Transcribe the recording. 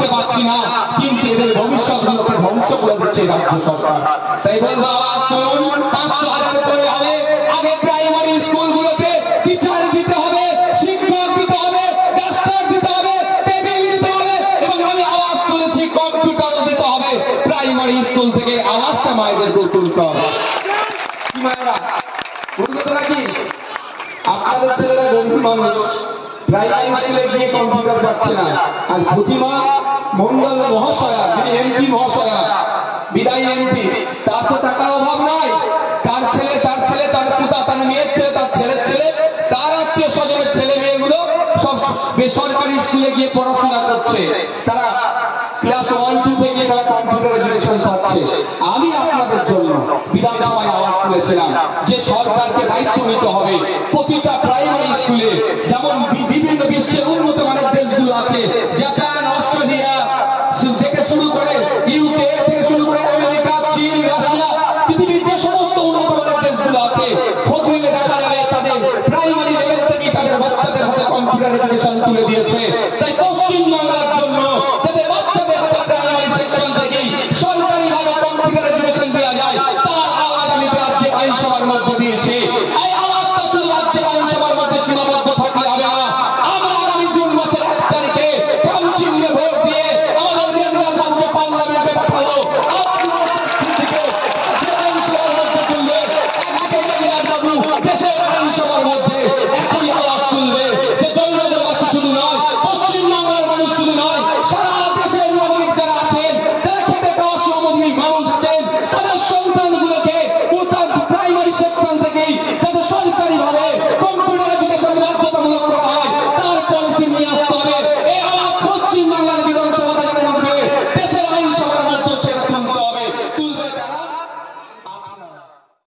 আসতে পারছি না, কিন্তু এদের ভবিষ্যৎগুলোকে ধ্বংস করে দিচ্ছে রাজ্য সরকার। তাই বলবো আওয়াজ করুন, 500,000 করে হবে। আগে প্রাইমারি স্কুলগুলোতে টিচার দিতে হবে, শিক্ষক দিতে হবে, ডাস্টার দিতে হবে, টেবিল দিতে হবে, এবং আমি আওয়াজ তুলেছি কম্পিউটারও দিতে হবে। প্রাইমারি স্কুল থেকে আওয়াজটা মায়েদেরকে তুলতে হবে। কি মায়েরা বলবে তো নাকি? আপনাদের ছেলেরা গরিব মানুষ, প্রাইমারি স্কুলে গিয়ে কম্পিউটার পাচ্ছে না। আর প্রতিমা মন্ডল মহাশয়া, যিনি এমপি মহাশয়া, বিদায়ী এমপি, তার তো টাকার অভাব নাই। তার ছেলে, তার পুতা, তার মেয়ের ছেলে, তার ছেলের ছেলে, তার আত্মীয় স্বজনের ছেলে মেয়েগুলো সব বেসরকারি স্কুলে গিয়ে পড়াশোনা করছে। তারা ক্লাস 1-2 থেকে তারা কম্পিউটার এডুকেশন পাচ্ছে। আমি আপনাদের জন্য বিধানসভায় আওয়াজ তুলেছিলাম যে সরকারকে দায়িত্ব নিতে হবে প্রতিটা প্রাইমারি স্কুলে, যেমন বিভিন্ন বিশ্বের উন্নত মানের দেশগুলো আছে